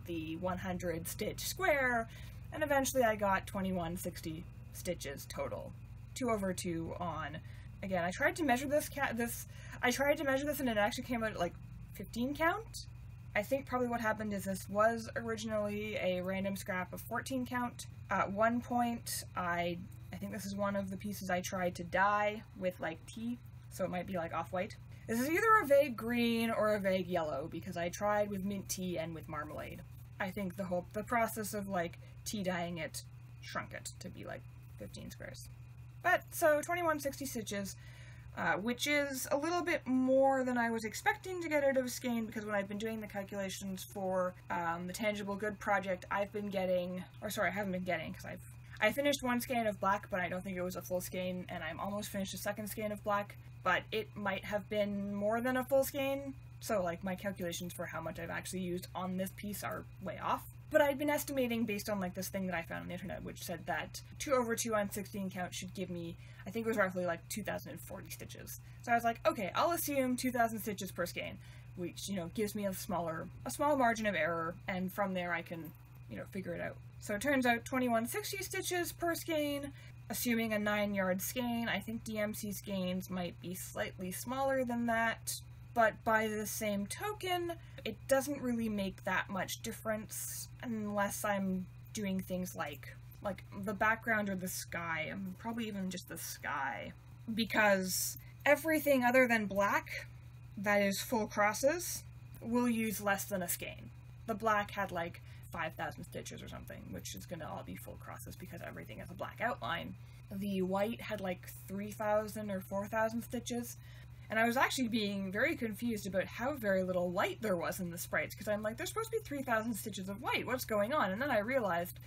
the 100 stitch square, and eventually I got 2160 stitches total. 2 over 2 on, again, I tried to measure this and it actually came out at like 15 count. I think probably what happened is this was originally a random scrap of 14 count. At one point, I think this is one of the pieces I tried to dye with like tea, so it might be like off-white. This is either a vague green or a vague yellow, because I tried with mint tea and with marmalade. I think the process of like tea dyeing it shrunk it to be like 15 squares. But, so 2160 stitches, which is a little bit more than I was expecting to get out of a skein, because when I've been doing the calculations for the Tangible Good project, I've been getting, or sorry, I haven't been getting, because I finished 1 skein of black, but I don't think it was a full skein, and I'm almost finished a 2nd skein of black, but it might have been more than a full skein, so like my calculations for how much I've actually used on this piece are way off. But I'd been estimating based on like this thing that I found on the internet, which said that 2 over 2 on 16 count should give me, I think it was roughly like 2,040 stitches. So I was like, okay, I'll assume 2,000 stitches per skein, which, you know, gives me a small margin of error, and from there I can, you know, figure it out. So it turns out 2160 stitches per skein, assuming a 9-yard skein. I think DMC skeins might be slightly smaller than that, but by the same token, it doesn't really make that much difference unless I'm doing things like the background or the sky, and probably even just the sky, because everything other than black that is full crosses will use less than a skein. The black had like 5,000 stitches or something, which is going to all be full crosses because everything has a black outline. The white had like 3,000 or 4,000 stitches, and I was actually being very confused about how very little white there was in the sprites, because I'm like, there's supposed to be 3,000 stitches of white, what's going on? And then I realized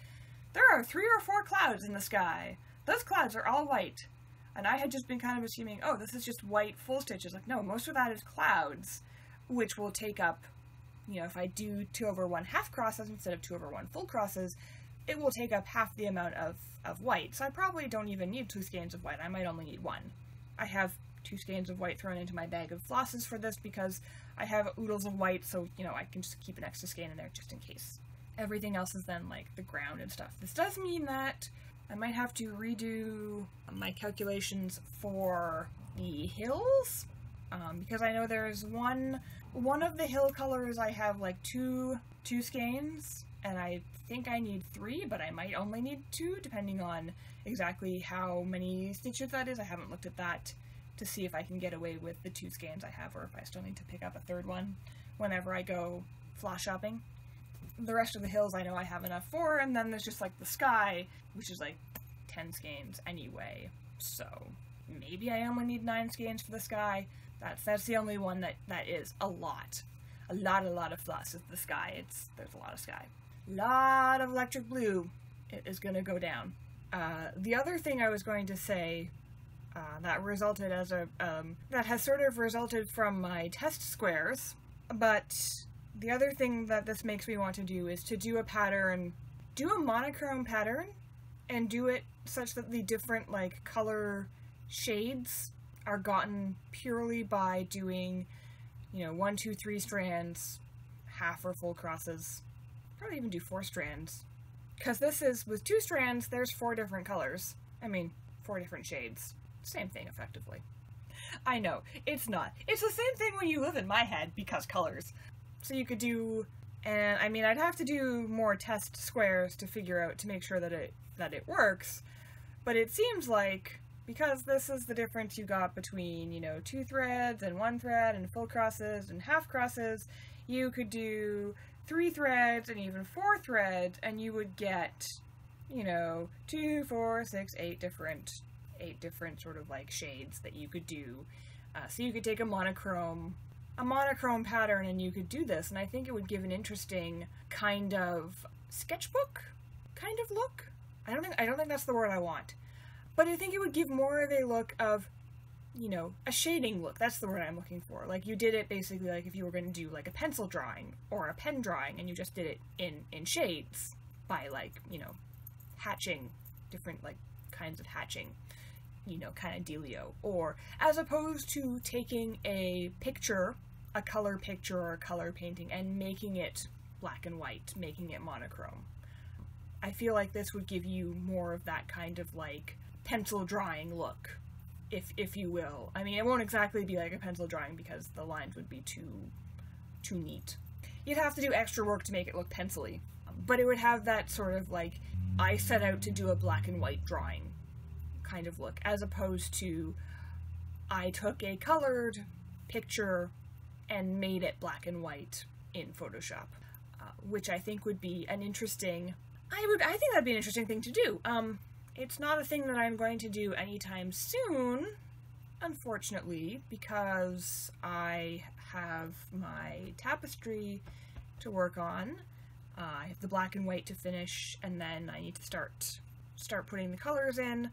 there are 3 or 4 clouds in the sky. Those clouds are all white. And I had just been kind of assuming, oh, this is just white full stitches. Like, no, most of that is clouds, which will take up, you know, if I do 2 over 1 half crosses instead of 2 over 1 full crosses, it will take up half the amount of white. So I probably don't even need 2 skeins of white. I might only need 1. I have 2 skeins of white thrown into my bag of flosses for this because I have oodles of white, so, you know, I can just keep an extra skein in there just in case. Everything else is then, like, the ground and stuff. This does mean that I might have to redo my calculations for the hills, because I know there's one of the hill colors I have, like, two skeins, and I think I need 3, but I might only need 2, depending on exactly how many stitches that is. I haven't looked at that to see if I can get away with the 2 skeins I have, or if I still need to pick up a 3rd one whenever I go floss shopping. The rest of the hills I know I have enough for, and then there's just like the sky, which is like 10 skeins anyway, so maybe I only need 9 skeins for the sky. That's the only one that is a lot of floss is the sky. There's a lot of sky. Lot of electric blue. It is gonna go down. The other thing I was going to say that resulted as that has sort of resulted from my test squares, but the other thing that this makes me want to do is to do a pattern, do a monochrome pattern, and do it such that the different, like, color shades are gotten purely by doing, you know, 1, 2, 3 strands, half or full crosses. Probably even do 4 strands. Because this is, with 2 strands, there's 4 different colors. I mean, 4 different shades. Same thing, effectively. I know, it's not. It's the same thing when you live in my head, because colors. So you could do, and I mean, I'd have to do more test squares to figure out, to make sure that it works, but it seems like, because this is the difference you got between, you know, 2 threads and 1 thread and full crosses and half crosses, you could do 3 threads and even 4 threads, and you would get, you know, 2, 4, 6, 8 different sort of like shades that you could do. So you could take a monochrome pattern and you could do this, and I think it would give an interesting kind of sketchbook kind of look. I don't think that's the word I want, but I think it would give more of a look of, you know, a shading look. That's the word I'm looking for. Like, you did it basically like if you were going to do like a pencil drawing or a pen drawing, and you just did it in shades by, like, you know, hatching different like kinds of hatching, you know, kind of dealio. Or as opposed to taking a picture, a color picture or a color painting, and making it black and white, making it monochrome. I feel like this would give you more of that kind of like pencil drawing look, if you will. I mean, it won't exactly be like a pencil drawing because the lines would be too neat. You'd have to do extra work to make it look pencil-y, but it would have that sort of like, I set out to do a black and white drawing kind of look, as opposed to I took a colored picture and made it black and white in Photoshop, which I think would be an interesting, I think that'd be an interesting thing to do. It's not a thing that I'm going to do anytime soon, unfortunately, because I have my tapestry to work on. I have the black and white to finish, and then I need to start putting the colors in.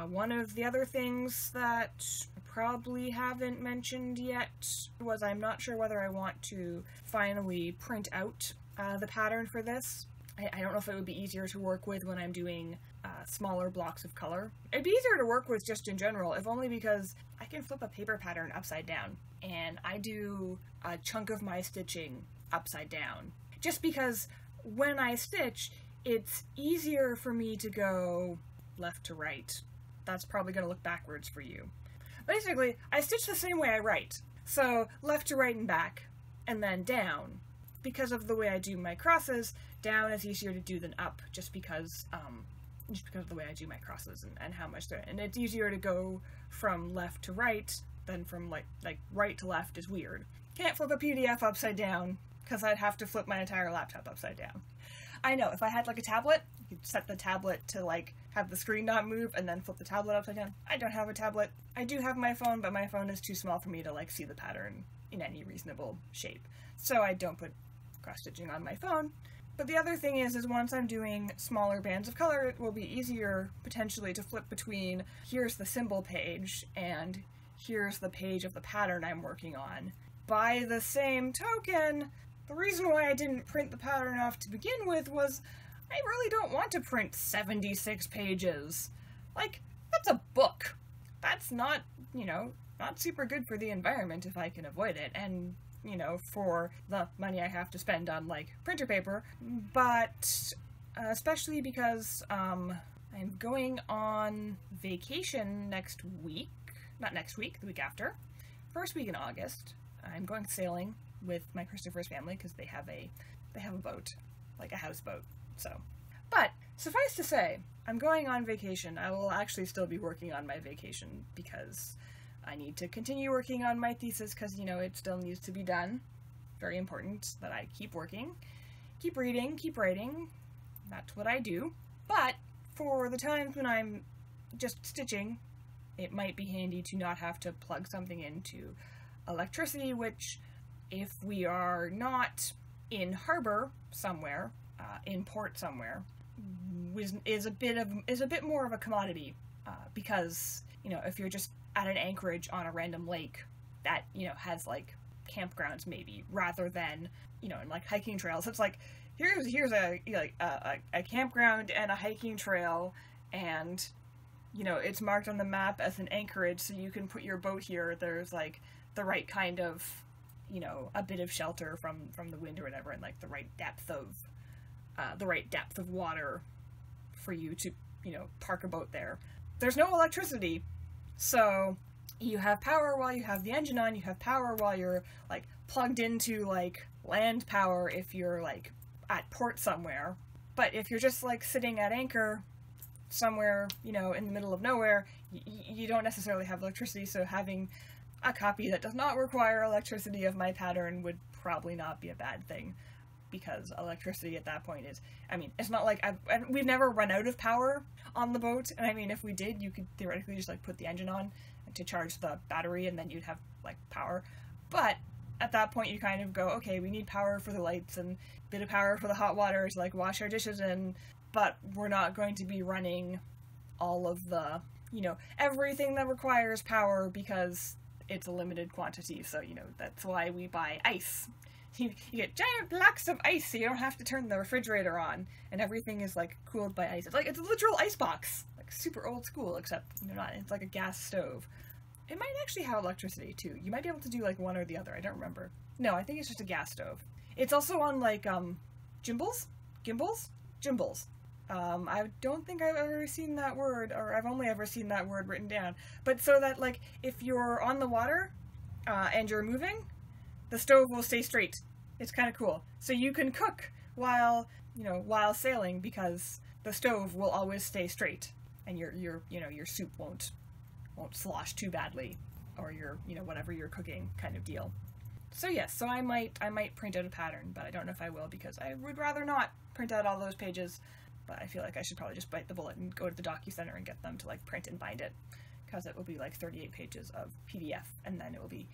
One of the other things that I probably haven't mentioned yet was I'm not sure whether I want to finally print out the pattern for this. I don't know if it would be easier to work with when I'm doing smaller blocks of color. It'd be easier to work with just in general, if only because I can flip a paper pattern upside down, and I do a chunk of my stitching upside down. Just because when I stitch, it's easier for me to go left to right. That's probably going to look backwards for you. Basically, I stitch the same way I write. So left to right and back, and then down. Because of the way I do my crosses, down is easier to do than up, just because of the way I do my crosses and how much they're, and it's easier to go from left to right than from like right to left is weird. Can't flip a PDF upside down, because I'd have to flip my entire laptop upside down. I know, if I had like a tablet, you could set the tablet to like have the screen not move and then flip the tablet upside down. I don't have a tablet. I do have my phone, but my phone is too small for me to like see the pattern in any reasonable shape. So I don't put cross-stitching on my phone. But the other thing is once I'm doing smaller bands of color, it will be easier potentially to flip between here's the symbol page and here's the page of the pattern I'm working on. By the same token, the reason why I didn't print the pattern off to begin with was I really don't want to print 76 pages. Like, that's a book. That's not, you know, not super good for the environment if I can avoid it, and, you know, for the money I have to spend on, like, printer paper, but especially because I'm going on vacation next week, not next week, the week after, first week in August. I'm going sailing with my Christopher's family because they have a boat, like a houseboat. So, but suffice to say, I'm going on vacation. I will actually still be working on my vacation because I need to continue working on my thesis because, you know, it still needs to be done. Very important that I keep working, keep reading, keep writing. That's what I do. But for the times when I'm just stitching, it might be handy to not have to plug something into electricity, which, if we are not in harbor somewhere, in port somewhere, is a bit more of a commodity, because, you know, if you're just at an anchorage on a random lake that, you know, has like campgrounds maybe, rather than, you know, in like hiking trails, it's like here's a campground and a hiking trail, and, you know, it's marked on the map as an anchorage, so you can put your boat here. There's like the right kind of, you know, a bit of shelter from the wind or whatever, and like the right depth of water for you to, you know, park a boat there. There's no electricity, so you have power while you have the engine on, you have power while you're, like, plugged into, like, land power if you're, like, at port somewhere. But if you're just, like, sitting at anchor somewhere, you know, in the middle of nowhere, you don't necessarily have electricity, so having a copy that does not require electricity of my pattern would probably not be a bad thing, because electricity at that point is, I mean, it's not like we've never run out of power on the boat, and I mean, if we did, you could theoretically just, like, put the engine on to charge the battery, and then you'd have, like, power. But at that point, you kind of go, okay, we need power for the lights and a bit of power for the hot water to, like, wash our dishes in, but we're not going to be running all of the, you know, everything that requires power, because it's a limited quantity. So, you know, that's why we buy ice. You get giant blocks of ice, so you don't have to turn the refrigerator on, and everything is, like, cooled by ice. It's like, it's a literal ice box, like, super old school, except, you know, not, it's like a gas stove. It might actually have electricity, too. You might be able to do, like, one or the other. I don't remember. No, I think it's just a gas stove. It's also on, like, gimbals? I don't think I've ever seen that word, or I've only ever seen that word written down. But so that, like, if you're on the water, and you're moving, the stove will stay straight. It's kind of cool. So you can cook while, you know, while sailing, because the stove will always stay straight, and your you know, your soup won't slosh too badly, or your, you know, whatever you're cooking kind of deal. So yes, so I might print out a pattern, but I don't know if I will, because I would rather not print out all those pages, but I feel like I should probably just bite the bullet and go to the DocuCenter and get them to, like, print and bind it, because it will be like 38 pages of PDF, and then it will be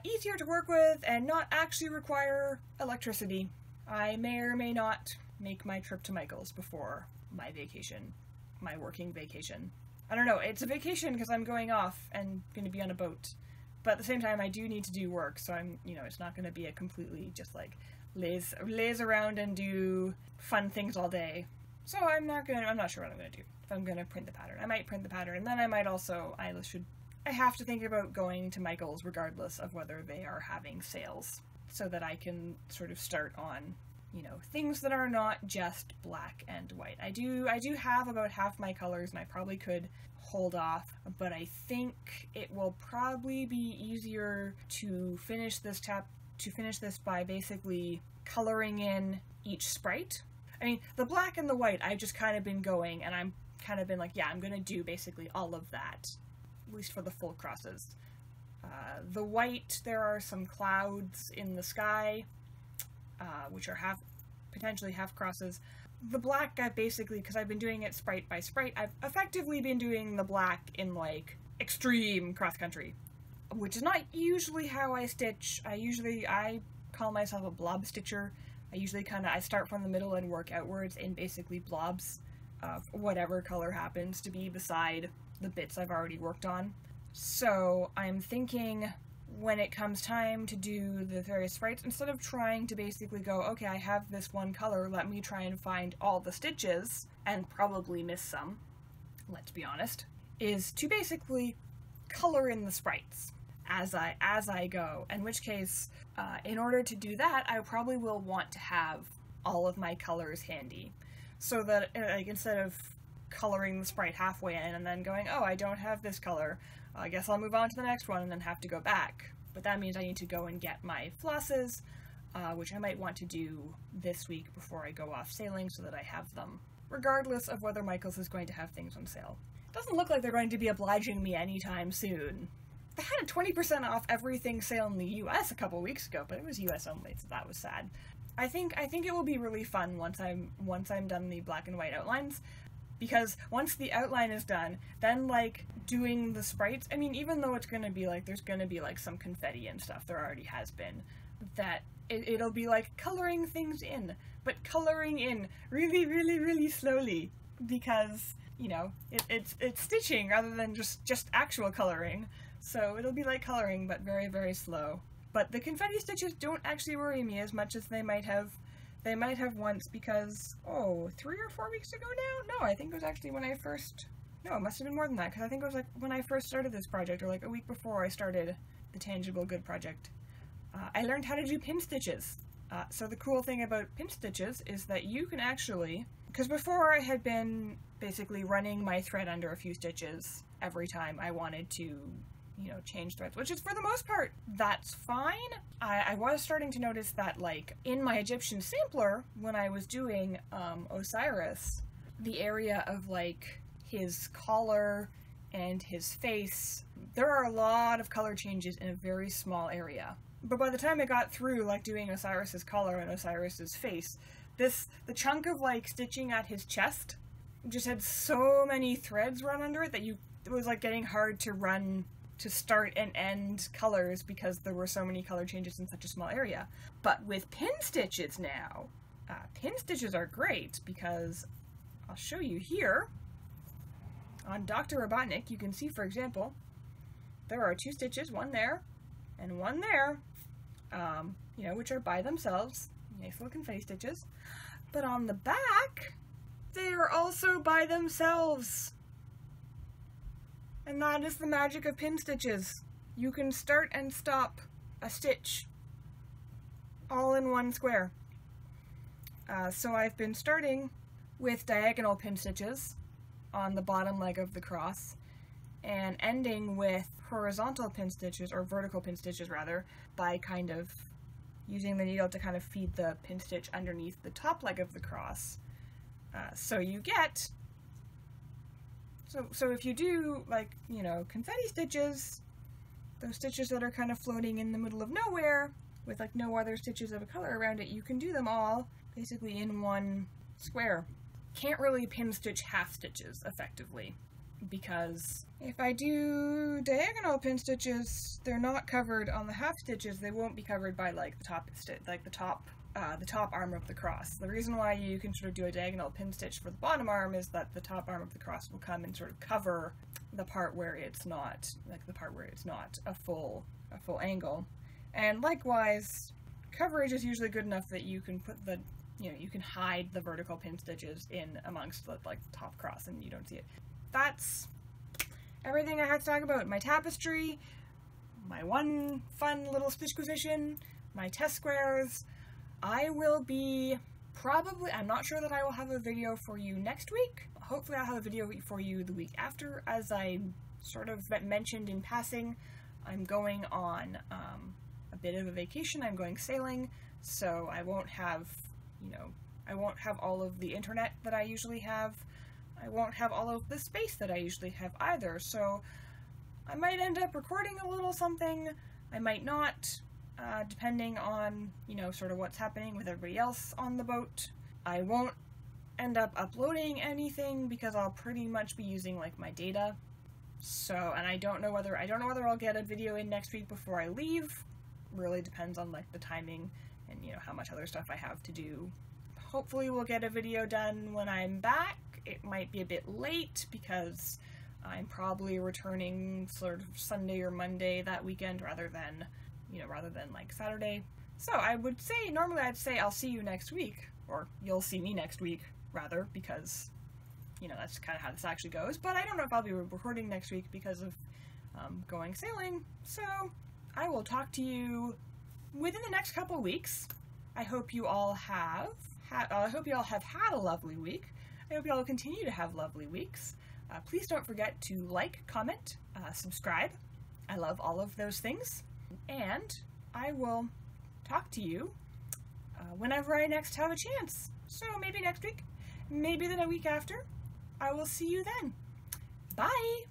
easier to work with and not actually require electricity. I may or may not make my trip to Michael's before my vacation, my working vacation. I don't know, it's a vacation because I'm going off and going to be on a boat, but at the same time I do need to do work, so I'm, you know, it's not going to be a completely just, like, laze around and do fun things all day. So I'm not sure what I'm going to do. If I'm going to print the pattern, I might print the pattern, and then I might also, I have to think about going to Michael's regardless of whether they are having sales, so that I can sort of start on, you know, things that are not just black and white. I do have about half my colors, and I probably could hold off, but I think it will probably be easier to finish this by basically coloring in each sprite. I mean, the black and the white, I've just kind of been going, and I'm kind of been like, yeah, I'm going to do basically all of that, at least for the full crosses. The white, there are some clouds in the sky, which are potentially half crosses. The black, I basically, because I've been doing it sprite by sprite, I've effectively been doing the black in, like, extreme cross-country, which is not usually how I stitch. I call myself a blob stitcher. I start from the middle and work outwards in basically blobs of whatever color happens to be beside the bits I've already worked on. So I'm thinking, when it comes time to do the various sprites, instead of trying to basically go, okay, I have this one color, let me try and find all the stitches, and probably miss some, let's be honest, is to basically color in the sprites as I go, in which case, in order to do that, I probably will want to have all of my colors handy, so that, like, instead of coloring the sprite halfway in and then going, oh, I don't have this color, I guess I'll move on to the next one and then have to go back. But that means I need to go and get my flosses, which I might want to do this week before I go off sailing, so that I have them, regardless of whether Michael's is going to have things on sale. It doesn't look like they're going to be obliging me anytime soon. They had a 20% off everything sale in the US a couple weeks ago, but it was US only, so that was sad. I think it will be really fun once I'm done the black and white outlines, because once the outline is done, then, like, doing the sprites, I mean, even though it's gonna be, like, there's gonna be, like, some confetti and stuff, there already has been, that it'll be, like, coloring things in, but coloring in really, really, really slowly, because, you know, it's stitching rather than just actual coloring, so it'll be like coloring, but very, very slow. But the confetti stitches don't actually worry me as much as they might have once, because, 3 or 4 weeks ago now? No, I think it was actually when I first, no, it must have been more than that, because I think it was, like, when I first started this project, or, like, a week before I started the Tangible Good project. I learned how to do pin stitches. So the cool thing about pinch stitches is that you can actually, because before I had been basically running my thread under a few stitches every time I wanted to, you know, change threads, which is for the most part, that's fine. I was starting to notice that, like, in my Egyptian sampler, when I was doing Osiris, the area of, like, his collar and his face, there are a lot of color changes in a very small area. But by the time I got through, like, doing Osiris's collar and Osiris's face, the chunk of, like, stitching at his chest just had so many threads run under it that it was, like, getting hard to run to start and end colors because there were so many color changes in such a small area. But with pin stitches now, pin stitches are great because I'll show you here. On Dr. Robotnik, you can see, for example, there are 2 stitches, one there and one there, you know, which are by themselves, nice little confetti stitches. But on the back, they are also by themselves. And that is the magic of pin stitches. You can start and stop a stitch all in one square. So I've been starting with diagonal pin stitches on the bottom leg of the cross and ending with horizontal pin stitches, or vertical pin stitches rather, by kind of using the needle to kind of feed the pin stitch underneath the top leg of the cross. So you get, so if you do, like, you know, confetti stitches, those stitches that are kind of floating in the middle of nowhere with, like, no other stitches of a color around it, you can do them all basically in one square. Can't really pin stitch half stitches effectively, because if I do diagonal pin stitches, they're not covered on the half stitches. They won't be covered by, like, the top stitch, like the top arm of the cross. The reason why you can sort of do a diagonal pin stitch for the bottom arm is that the top arm of the cross will come and sort of cover the part where it's not, like, the part where it's not a full angle. And likewise, coverage is usually good enough that you can put the, you know, you can hide the vertical pin stitches in amongst the, like, top cross and you don't see it. That's everything I had to talk about. My tapestry, my one fun little stitchquisition, my test squares. I will be probably, I'm not sure that I will have a video for you next week. Hopefully I'll have a video for you the week after. As I sort of mentioned in passing, I'm going on a bit of a vacation. I'm going sailing, so I won't have, you know, I won't have all of the internet that I usually have. I won't have all of the space that I usually have either, so I might end up recording a little something, I might not, depending on, you know, sort of what's happening with everybody else on the boat. I won't end up uploading anything because I'll pretty much be using, like, my data. So, and I don't know whether I'll get a video in next week before I leave. Really depends on, like, the timing and, you know, how much other stuff I have to do. Hopefully we'll get a video done when I'm back. It might be a bit late because I'm probably returning sort of Sunday or Monday that weekend rather than like Saturday. So I would say, normally I'd say I'll see you next week, or you'll see me next week rather, because, you know, that's kind of how this actually goes. But I don't know if I'll be recording next week because of going sailing. So I will talk to you within the next couple weeks. I hope you all have had a lovely week. I hope you all continue to have lovely weeks. Please don't forget to like, comment, subscribe. I love all of those things. And I will talk to you whenever I next have a chance. So maybe next week, maybe the week after. I will see you then. Bye!